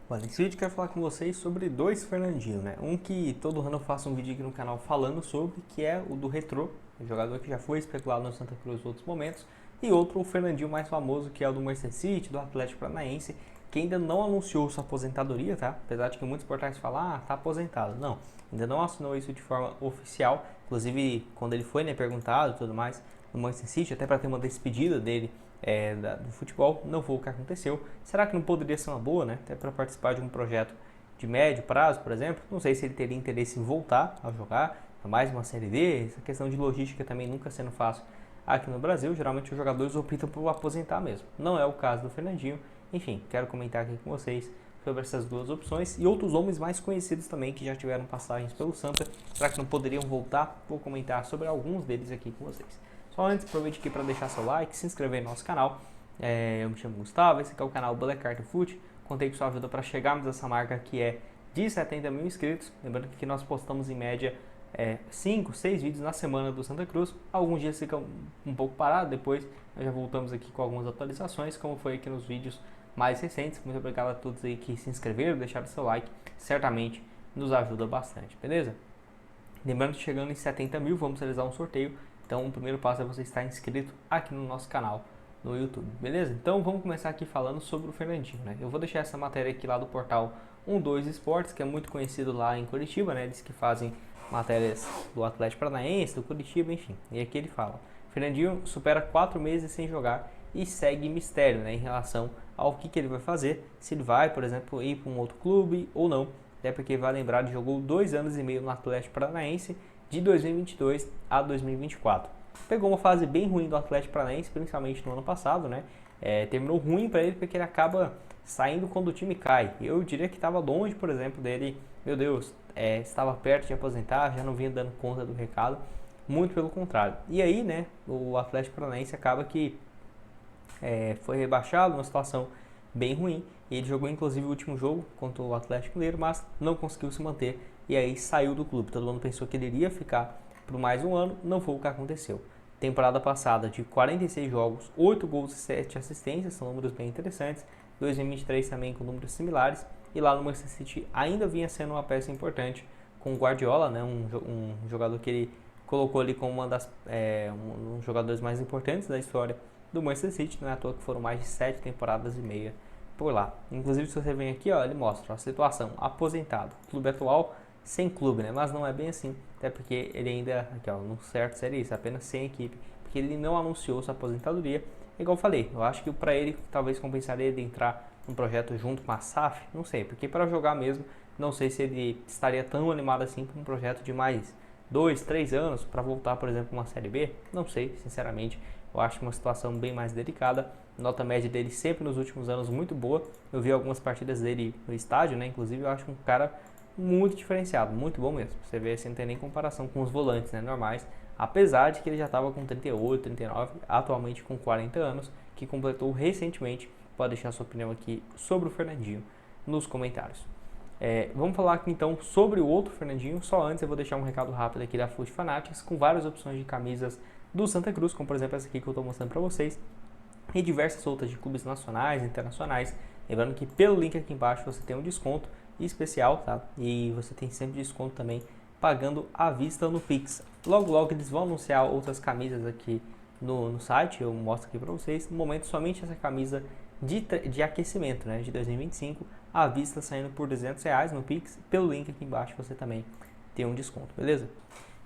Bom, nesse vídeo eu quero falar com vocês sobre dois Fernandinho, né? Um que todo ano eu faço um vídeo aqui no canal falando sobre, que é o do Retrô, um jogador que já foi especulado no Santa Cruz em outros momentos, e outro, o Fernandinho mais famoso, que é o do Manchester City, do Atlético Paranaense, que ainda não anunciou sua aposentadoria, tá? Apesar de que muitos portais falam, tá aposentado. Não, ainda não assinou isso de forma oficial. Inclusive, quando ele foi, né, perguntado e tudo mais, no Manchester City, até para ter uma despedida dele do futebol, não foi o que aconteceu. Será que não poderia ser uma boa, né? Até para participar de um projeto de médio prazo, por exemplo. Não sei se ele teria interesse em voltar a jogar mais uma Série D. Essa questão de logística também nunca sendo fácil aqui no Brasil. Geralmente os jogadores optam por aposentar mesmo. Não é o caso do Fernandinho. Enfim, quero comentar aqui com vocês sobre essas duas opções e outros nomes mais conhecidos também que já tiveram passagens pelo Santa. Será que não poderiam voltar? Vou comentar sobre alguns deles aqui com vocês. Só antes, aproveite aqui para deixar seu like, se inscrever no nosso canal. Eu me chamo Gustavo, esse aqui é o canal Black Card Foot. Contei com sua ajuda para chegarmos a essa marca que é de 70 mil inscritos. Lembrando que aqui nós postamos em média 5, 6 vídeos na semana do Santa Cruz. Alguns dias ficam um pouco parados, depois nós já voltamos aqui com algumas atualizações, como foi aqui nos vídeos mais recentes. Muito obrigado a todos aí que se inscreveram, deixaram seu like, certamente nos ajuda bastante, beleza? Lembrando que chegando em 70 mil, vamos realizar um sorteio. Então o primeiro passo é você estar inscrito aqui no nosso canal no YouTube, beleza? Então vamos começar aqui falando sobre o Fernandinho, né? Eu vou deixar essa matéria aqui lá do portal 12 Esportes, que é muito conhecido lá em Curitiba, né? Eles que fazem matérias do Atlético Paranaense, do Curitiba, enfim. E aqui ele fala: Fernandinho supera 4 meses sem jogar e segue mistério, né? Em relação ao que ele vai fazer, se ele vai, por exemplo, ir para um outro clube ou não. Até porque vai lembrar, ele jogou 2 anos e meio no Atlético Paranaense de 2022 a 2024. Pegou uma fase bem ruim do Atlético Paranaense, principalmente no ano passado, né? Terminou ruim para ele porque ele acaba saindo quando o time cai. Eu diria que estava longe, por exemplo, dele, meu Deus, estava perto de aposentar, já não vinha dando conta do recado, muito pelo contrário. E aí, né, o Atlético Paranaense acaba que foi rebaixado, uma situação bem ruim. E ele jogou inclusive o último jogo contra o Atlético Mineiro, mas não conseguiu se manter e aí saiu do clube. Todo mundo pensou que ele iria ficar por mais um ano, não foi o que aconteceu. Temporada passada de 46 jogos, 8 gols e 7 assistências, são números bem interessantes. 2023 também com números similares. E lá no Manchester City ainda vinha sendo uma peça importante com o Guardiola, né? um jogador que ele colocou ali como um dos jogadores mais importantes da história do Manchester City. Não é à toa que foram mais de 7 temporadas e meia por lá. Inclusive, se você vem aqui, ó, ele mostra a situação: aposentado, clube atual, sem clube, né? Mas não é bem assim, até porque ele ainda, aqui ó, no certo seria isso, apenas sem equipe, porque ele não anunciou sua aposentadoria. Igual eu falei, eu acho que para ele talvez compensaria ele entrar num projeto junto com a SAF, não sei, porque para jogar mesmo, não sei se ele estaria tão animado assim para um projeto de mais 2, 3 anos para voltar, por exemplo, uma Série B, não sei, sinceramente. Eu acho uma situação bem mais delicada. Nota média dele sempre nos últimos anos muito boa. Eu vi algumas partidas dele no estádio, né? Inclusive eu acho um cara muito diferenciado, muito bom mesmo. Você vê assim, não tem nem comparação com os volantes, né, normais. Apesar de que ele já estava com 38, 39, atualmente com 40 anos, que completou recentemente. Pode deixar sua opinião aqui sobre o Fernandinho nos comentários. Vamos falar aqui então sobre o outro Fernandinho. Só antes eu vou deixar um recado rápido aqui da Foot Fanatics, com várias opções de camisas do Santa Cruz, como por exemplo essa aqui que eu estou mostrando para vocês, e diversas outras de clubes nacionais e internacionais. Lembrando que pelo link aqui embaixo você tem um desconto especial, tá? E você tem sempre desconto também pagando à vista no Pix. Logo logo eles vão anunciar outras camisas aqui no site, eu mostro aqui para vocês. No momento somente essa camisa de aquecimento, né, de 2025, à vista saindo por R$200 no Pix. Pelo link aqui embaixo você também tem um desconto, beleza?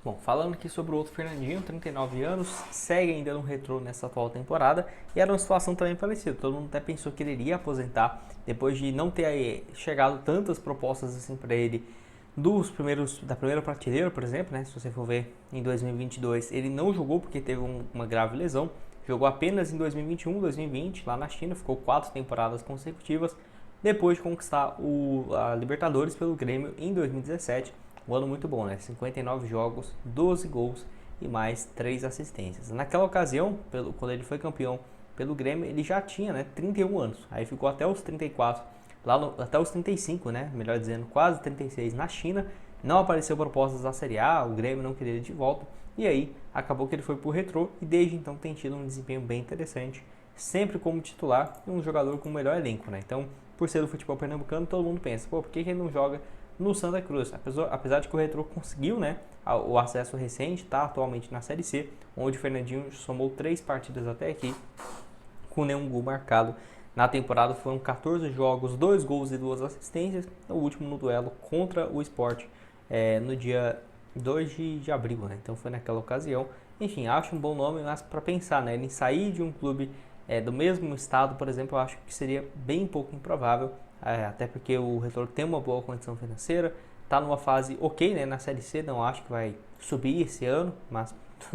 Bom, falando aqui sobre o outro Fernandinho, 39 anos, segue ainda no Retrô nessa atual temporada, e era uma situação também parecida. Todo mundo até pensou que ele iria aposentar depois de não ter chegado tantas propostas assim para ele da primeira prateleira, por exemplo, né? Se você for ver em 2022, ele não jogou porque teve uma grave lesão. Jogou apenas em 2021, 2020 lá na China, ficou 4 temporadas consecutivas depois de conquistar a Libertadores pelo Grêmio em 2017. Um ano muito bom, né? 59 jogos, 12 gols e mais 3 assistências. Naquela ocasião, quando ele foi campeão pelo Grêmio, ele já tinha, né, 31 anos. Aí ficou até os 34, até os 35, né? Melhor dizendo, quase 36 na China. Não apareceu propostas da Série A, o Grêmio não queria ele de volta. E aí, acabou que ele foi pro Retrô e desde então tem tido um desempenho bem interessante, sempre como titular e um jogador com o melhor elenco, né? Então, por ser do futebol pernambucano, todo mundo pensa, pô, por que ele não joga no Santa Cruz? Apesar de que o Retrô conseguiu, né, o acesso recente, está atualmente na Série C, onde o Fernandinho somou 3 partidas até aqui, com nenhum gol marcado. Na temporada foram 14 jogos, 2 gols e 2 assistências, o último no duelo contra o Sport, no dia 2 de abril, né? Então foi naquela ocasião. Enfim, acho um bom nome, mas para pensar, né, em sair de um clube do mesmo estado, por exemplo, eu acho que seria bem pouco improvável, até porque o Retrô tem uma boa condição financeira, está numa fase ok, né, na Série C, não acho que vai subir esse ano, mas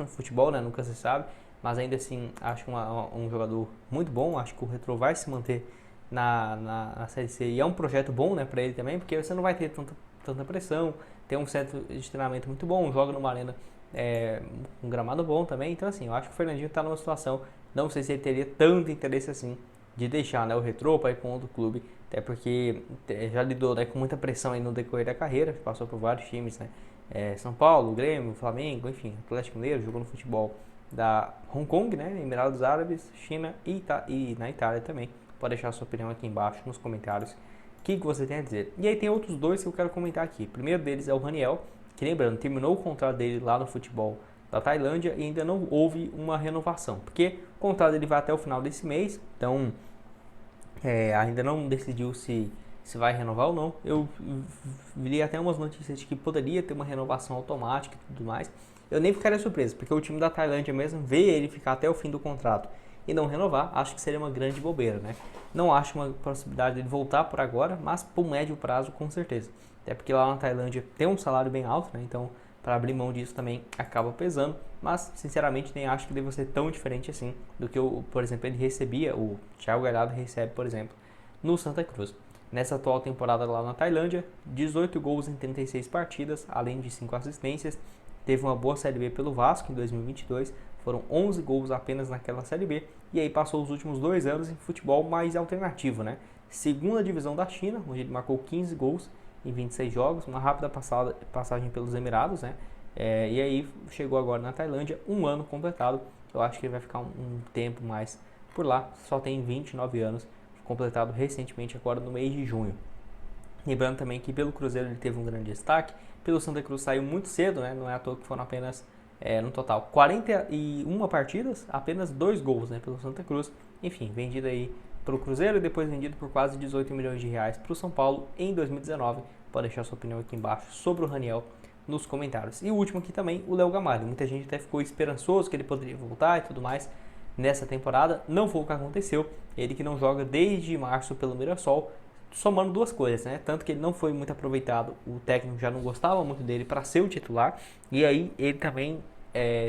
futebol, né, nunca se sabe, mas ainda assim acho um jogador muito bom, acho que o Retrô vai se manter na Série C e é um projeto bom, né, para ele também, porque você não vai ter tanta pressão, tem um centro de treinamento muito bom, joga numa arena um gramado bom também, então assim, eu acho que o Fernandinho está numa situação, não sei se ele teria tanto interesse assim de deixar, né, o Retrô para ir para um outro clube, até porque já lidou, né, com muita pressão aí no decorrer da carreira, passou por vários times, né, São Paulo, Grêmio, Flamengo, enfim, Atlético Mineiro, jogou no futebol da Hong Kong, né, Emirados Árabes, China e na Itália também. Pode deixar a sua opinião aqui embaixo nos comentários, o que você tem a dizer. E aí tem outros dois que eu quero comentar aqui. O primeiro deles é o Raniel, que lembrando, terminou o contrato dele lá no futebol da Tailândia e ainda não houve uma renovação, porque o contrato dele vai até o final desse mês, então ainda não decidiu se vai renovar ou não. Eu vi até umas notícias de que poderia ter uma renovação automática e tudo mais. Eu nem ficaria surpreso, porque o time da Tailândia mesmo vê ele ficar até o fim do contrato e não renovar, acho que seria uma grande bobeira, né? Não acho uma possibilidade de voltar por agora, mas por médio prazo com certeza. Até porque lá na Tailândia tem um salário bem alto, né? Então para abrir mão disso também acaba pesando, mas sinceramente nem acho que deva ser tão diferente assim do que, por exemplo, ele recebia, o Thiago Galhardo recebe, por exemplo, no Santa Cruz. Nessa atual temporada lá na Tailândia, 18 gols em 36 partidas, além de 5 assistências. Teve uma boa Série B pelo Vasco em 2022, foram 11 gols apenas naquela Série B, e aí passou os últimos 2 anos em futebol mais alternativo, né? Segunda divisão da China, onde ele marcou 15 gols em 26 jogos, uma rápida passagem pelos Emirados, né? E aí chegou agora na Tailândia, um ano completado. Eu acho que ele vai ficar um tempo mais por lá, só tem 29 anos, completado recentemente agora no mês de junho. Lembrando também que pelo Cruzeiro ele teve um grande destaque, pelo Santa Cruz saiu muito cedo, né? Não é à toa que foram apenas, no total, 41 partidas, apenas 2 gols, né? Pelo Santa Cruz. Enfim, vendido aí para o Cruzeiro e depois vendido por quase 18 milhões de reais para o São Paulo em 2019. Pode deixar sua opinião aqui embaixo sobre o Raniel nos comentários. E o último aqui também, o Léo Gamalho. Muita gente até ficou esperançoso que ele poderia voltar e tudo mais nessa temporada. Não foi o que aconteceu. Ele que não joga desde março pelo Mirassol, somando duas coisas, né? Tanto que ele não foi muito aproveitado, o técnico já não gostava muito dele para ser o titular, e aí ele também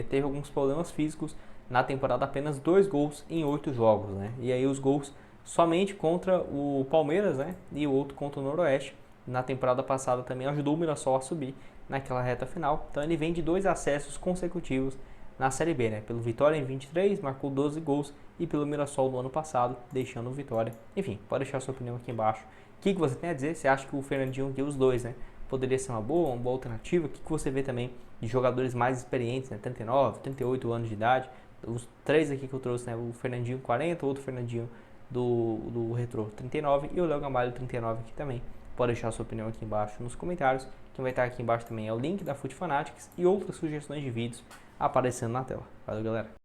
teve alguns problemas físicos na temporada, apenas 2 gols em 8 jogos, né? E aí os gols somente contra o Palmeiras, né? E o outro contra o Noroeste. Na temporada passada também ajudou o Mirassol a subir naquela reta final. Então ele vem de 2 acessos consecutivos na Série B, né? Pelo Vitória em 23, marcou 12 gols, e pelo Mirassol no ano passado, deixando o Vitória. Enfim, pode deixar sua opinião aqui embaixo. O que você tem a dizer? Você acha que o Fernandinho e os dois, né, poderia ser uma boa alternativa? O que você vê também de jogadores mais experientes, né, 39, 38 anos de idade? Os 3 aqui que eu trouxe, né, o Fernandinho 40, o outro Fernandinho do Retrô 39 e o Léo Gamalho 39 aqui também. Pode deixar sua opinião aqui embaixo nos comentários. Quem vai estar aqui embaixo também é o link da FUT Fanatics e outras sugestões de vídeos aparecendo na tela. Valeu, galera!